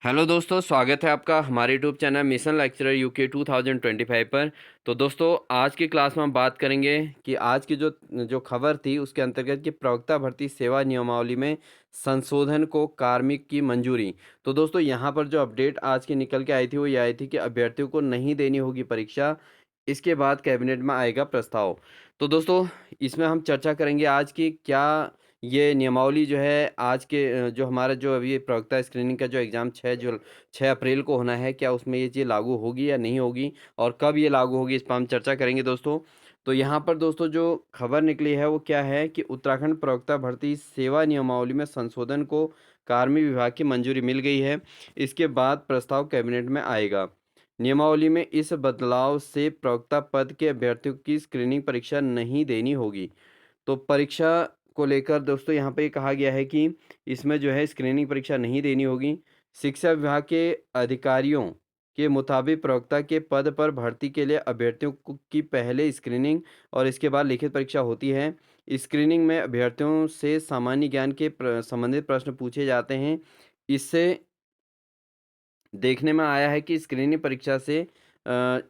Hello दोस्तों, स्वागत है आपका हमारे YouTube channel mission lecturer UK 2025 पर। तो दोस्तों, आज की क्लास में हम बात करेंगे कि आज की जो जो खबर थी उसके अंतर्गत कि प्रवक्ता भर्ती सेवा नियमावली में संशोधन को कार्मिक की मंजूरी। तो दोस्तों, यहाँ पर जो अपडेट आज की निकल के आई थी वो ये आई थी कि अभ्यर्थियों को नहीं देनी होगी परीक्षा। इसके बाद कैबिनेट में आएगा प्रस्ताव। तो दोस्तों, इसमें हम चर्चा करेंगे आज की क्या ये नियमावली जो है आज के जो हमारा जो अभी प्रवक्ता स्क्रीनिंग का जो एग्ज़ाम 6 अप्रैल को होना है, क्या उसमें ये चीज़ लागू होगी या नहीं होगी और कब ये लागू होगी, इस पर हम चर्चा करेंगे दोस्तों। तो यहाँ पर दोस्तों जो खबर निकली है वो क्या है कि उत्तराखंड प्रवक्ता भर्ती सेवा नियमावली में संशोधन को कार्मिक विभाग की मंजूरी मिल गई है। इसके बाद प्रस्ताव कैबिनेट में आएगा। नियमावली में इस बदलाव से प्रवक्ता पद के अभ्यर्थियों की स्क्रीनिंग परीक्षा नहीं देनी होगी। तो परीक्षा को लेकर दोस्तों यहाँ पे कहा गया है कि इसमें जो है स्क्रीनिंग परीक्षा नहीं देनी होगी। शिक्षा विभाग के अधिकारियों के मुताबिक प्रवक्ता के पद पर भर्ती के लिए अभ्यर्थियों की पहले स्क्रीनिंग और इसके बाद लिखित परीक्षा होती है। स्क्रीनिंग में अभ्यर्थियों से सामान्य ज्ञान के संबंधित प्रश्न पूछे जाते हैं। इससे देखने में आया है कि स्क्रीनिंग परीक्षा से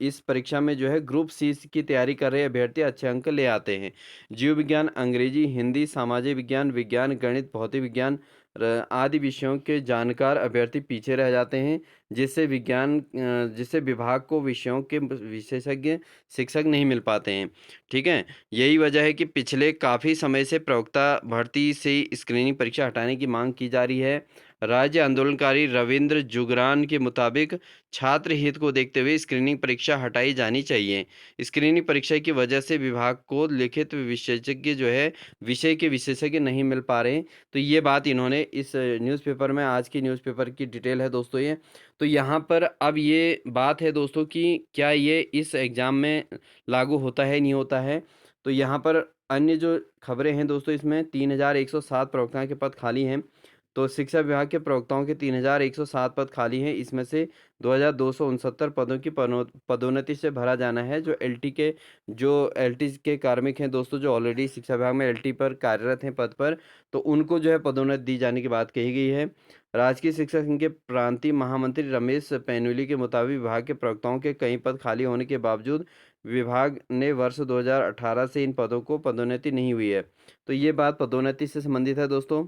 इस परीक्षा में जो है ग्रुप सी की तैयारी कर रहे अभ्यर्थी अच्छे अंक ले आते हैं। जीव विज्ञान, अंग्रेजी, हिंदी, सामाजिक विज्ञान, विज्ञान, गणित, भौतिक विज्ञान आदि विषयों के जानकार अभ्यर्थी पीछे रह जाते हैं, जिससे विभाग को विषयों के विशेषज्ञ शिक्षक नहीं मिल पाते हैं। ठीक है, यही वजह है कि पिछले काफ़ी समय से प्रवक्ता भर्ती से स्क्रीनिंग परीक्षा हटाने की मांग की जा रही है। राज्य आंदोलनकारी रविंद्र जुगरान के मुताबिक छात्र हित को देखते हुए स्क्रीनिंग परीक्षा हटाई जानी चाहिए। स्क्रीनिंग परीक्षा की वजह से विभाग को लिखित विशेषज्ञ जो है विषय के विशेषज्ञ नहीं मिल पा रहे हैं। तो ये बात इन्होंने इस न्यूज़पेपर में, आज की न्यूज़पेपर की डिटेल है दोस्तों ये। तो यहाँ पर अब ये बात है दोस्तों कि क्या ये इस एग्ज़ाम में लागू होता है नहीं होता है। तो यहाँ पर अन्य जो खबरें हैं दोस्तों, इसमें 3107 प्रवक्ताओं के पद खाली हैं। तो शिक्षा विभाग के प्रवक्ताओं के 3107 पद खाली हैं। इसमें से 2269 पदों की पदोन्नति से भरा जाना है। जो एलटी के कार्मिक हैं दोस्तों, जो ऑलरेडी शिक्षा विभाग में एलटी पर कार्यरत हैं पद पर, तो उनको जो है पदोन्नति दी जाने की बात कही गई है। राजकीय शिक्षा संघ के प्रांतीय महामंत्री रमेश पैनुली के मुताबिक विभाग के प्रवक्ताओं के कई पद खाली होने के बावजूद विभाग ने वर्ष 2018 से इन पदों को पदोन्नति नहीं हुई है। तो ये बात पदोन्नति से संबंधित है दोस्तों।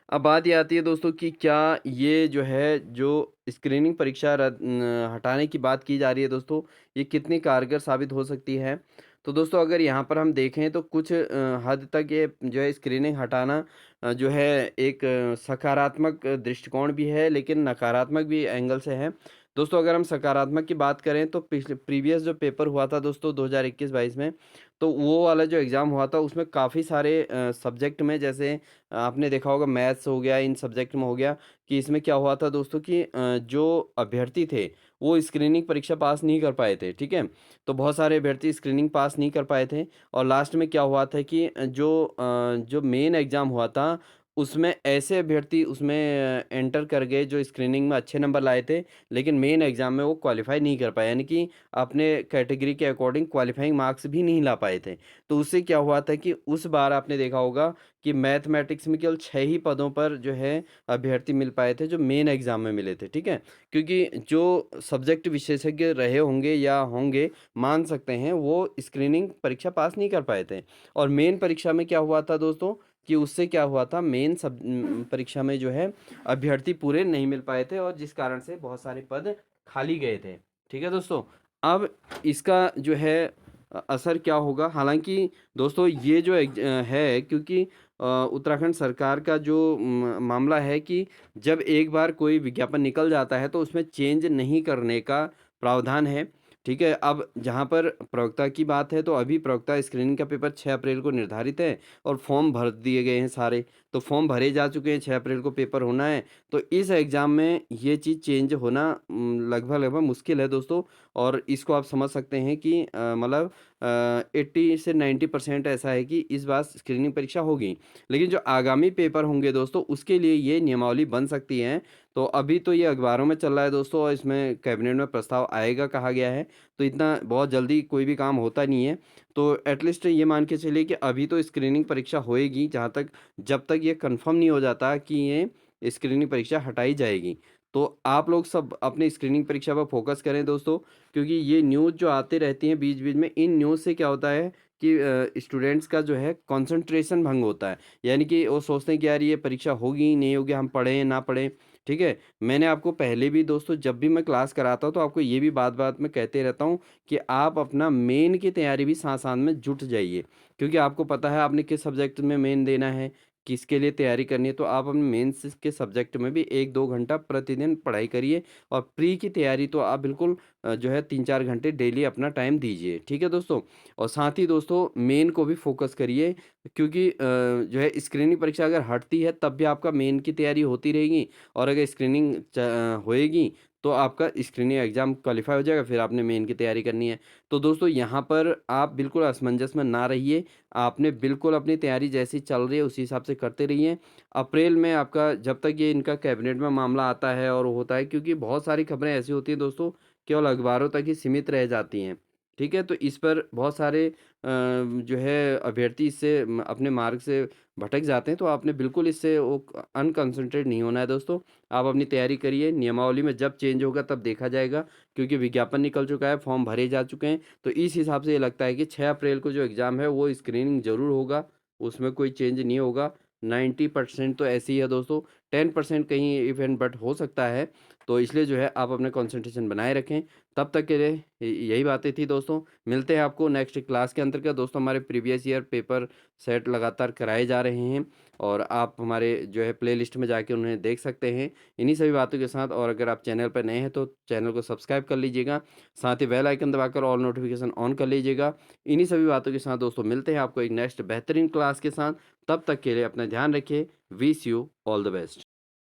अब बात ये आती है दोस्तों कि क्या ये जो है जो स्क्रीनिंग परीक्षा हटाने की बात की जा रही है दोस्तों, ये कितनी कारगर साबित हो सकती है। तो दोस्तों, अगर यहाँ पर हम देखें तो कुछ हद तक ये जो है स्क्रीनिंग हटाना जो है एक सकारात्मक दृष्टिकोण भी है, लेकिन नकारात्मक भी एंगल से है। दोस्तों, अगर हम सकारात्मक की बात करें तो पिछले प्रीवियस जो पेपर हुआ था दोस्तों 2021-22 में, तो वो वाला जो एग्ज़ाम हुआ था उसमें काफ़ी सारे सब्जेक्ट में, जैसे आपने देखा होगा मैथ्स हो गया, इन सब्जेक्ट में हो गया कि इसमें क्या हुआ था दोस्तों कि जो अभ्यर्थी थे वो स्क्रीनिंग परीक्षा पास नहीं कर पाए थे। ठीक है, तो बहुत सारे अभ्यर्थी स्क्रीनिंग पास नहीं कर पाए थे और लास्ट में क्या हुआ था कि जो मेन एग्ज़ाम हुआ था उसमें ऐसे अभ्यर्थी उसमें एंटर कर गए जो स्क्रीनिंग में अच्छे नंबर लाए थे, लेकिन मेन एग्ज़ाम में वो क्वालिफाई नहीं कर पाए, यानी कि अपने कैटेगरी के अकॉर्डिंग क्वालिफाइंग मार्क्स भी नहीं ला पाए थे। तो उससे क्या हुआ था कि उस बार आपने देखा होगा कि मैथमेटिक्स में केवल 6 ही पदों पर जो है अभ्यर्थी मिल पाए थे जो मेन एग्ज़ाम में मिले थे। ठीक है, क्योंकि जो सब्जेक्ट विशेषज्ञ रहे होंगे या होंगे, मान सकते हैं वो स्क्रीनिंग परीक्षा पास नहीं कर पाए थे। और मेन परीक्षा में क्या हुआ था दोस्तों कि उससे क्या हुआ था, परीक्षा में जो है अभ्यर्थी पूरे नहीं मिल पाए थे और जिस कारण से बहुत सारे पद खाली गए थे। ठीक है दोस्तों, अब इसका जो है असर क्या होगा। हालांकि दोस्तों ये जो है, क्योंकि उत्तराखंड सरकार का जो मामला है कि जब एक बार कोई विज्ञापन निकल जाता है तो उसमें चेंज नहीं करने का प्रावधान है। ठीक है, अब जहाँ पर प्रवक्ता की बात है तो अभी प्रवक्ता स्क्रीनिंग का पेपर 6 अप्रैल को निर्धारित है और फॉर्म भर दिए गए हैं सारे। तो फॉर्म भरे जा चुके हैं, 6 अप्रैल को पेपर होना है। तो इस एग्ज़ाम में ये चीज़ चेंज होना लगभग मुश्किल है दोस्तों। और इसको आप समझ सकते हैं कि मतलब 80 से 90% ऐसा है कि इस बार स्क्रीनिंग परीक्षा होगी। लेकिन जो आगामी पेपर होंगे दोस्तों उसके लिए ये नियमावली बन सकती है। तो अभी तो ये अखबारों में चल रहा है दोस्तों और इसमें कैबिनेट में प्रस्ताव आएगा कहा गया है। तो इतना बहुत जल्दी कोई भी काम होता नहीं है। तो एटलीस्ट ये मान के चलिए कि अभी तो स्क्रीनिंग परीक्षा होएगी, जब तक ये कंफर्म नहीं हो जाता कि ये स्क्रीनिंग परीक्षा हटाई जाएगी। तो आप लोग सब अपनी स्क्रीनिंग परीक्षा पर फ़ोकस करें दोस्तों, क्योंकि ये न्यूज़ जो आती रहती हैं बीच-बीच में, इन न्यूज़ से क्या होता है कि स्टूडेंट्स का जो है कंसंट्रेशन भंग होता है। यानी कि वो सोचते हैं कि यार ये परीक्षा होगी, नहीं होगी, हम पढ़ें, ना पढ़ें, ठीक है? मैंने आपको पहले भी दोस्तों जब भी मैं क्लास कराता हूँ तो आपको ये भी बात-बात में कहते रहता हूँ कि आप अपना मेन की तैयारी भी साथ-साथ में जुट जाइए। क्योंकि आपको पता है आपने किस सब्जेक्ट में मेन देना है, किसके लिए तैयारी करनी है, तो आप अपने मेंस के सब्जेक्ट में भी 1-2 घंटा प्रतिदिन पढ़ाई करिए और प्री की तैयारी तो आप बिल्कुल जो है 3-4 घंटे डेली अपना टाइम दीजिए, ठीक है दोस्तों? और साथ ही दोस्तों मेन को भी फ़ोकस करिए, क्योंकि जो है स्क्रीनिंग परीक्षा अगर हटती है तब भी आपका मेन की तैयारी होती रहेगी, और अगर स्क्रीनिंग होएगी तो आपका स्क्रीनिंग एग्ज़ाम क्वालीफाई हो जाएगा, फिर आपने मेन की तैयारी करनी है। तो दोस्तों यहाँ पर आप बिल्कुल असमंजस में ना रहिए, आपने बिल्कुल अपनी तैयारी जैसी चल रही है उसी हिसाब से करते रहिए। अप्रैल में आपका जब तक ये इनका कैबिनेट में मामला आता है और होता है, क्योंकि बहुत सारी खबरें ऐसी होती हैं दोस्तों, केवल अखबारों तक ही सीमित रह जाती हैं। ठीक है? तो इस पर बहुत सारे जो है अभ्यर्थी इससे अपने मार्ग से भटक जाते हैं, तो आपने बिल्कुल इससे वो अनकंसंट्रेट नहीं होना है दोस्तों। आप अपनी तैयारी करिए, नियमावली में जब चेंज होगा तब देखा जाएगा, क्योंकि विज्ञापन निकल चुका है, फॉर्म भरे जा चुके हैं। तो इस हिसाब से ये लगता है कि 6 अप्रैल को जो एग्ज़ाम है वो स्क्रीनिंग ज़रूर होगा, उसमें कोई चेंज नहीं होगा। 90% तो ऐसे ही है दोस्तों, 10% कहीं इफ एंड बट हो सकता है। तो इसलिए जो है आप अपना कंसंट्रेशन बनाए रखें। तब तक के लिए यही बातें थी दोस्तों। मिलते हैं आपको नेक्स्ट क्लास के अंतर्गत दोस्तों। हमारे प्रीवियस ईयर पेपर सेट लगातार कराए जा रहे हैं और आप हमारे जो है प्लेलिस्ट में जाके उन्हें देख सकते हैं। इन्हीं सभी बातों के साथ, और अगर आप चैनल पर नए हैं तो चैनल को सब्सक्राइब कर लीजिएगा। साथ ही बेल आइकन दबाकर ऑल नोटिफ़िकेशन ऑन कर लीजिएगा। इन्हीं सभी बातों के साथ दोस्तों मिलते हैं आपको एक नेक्स्ट बेहतरीन क्लास के साथ। तब तक के लिए अपना ध्यान रखिए। Wish you all the best.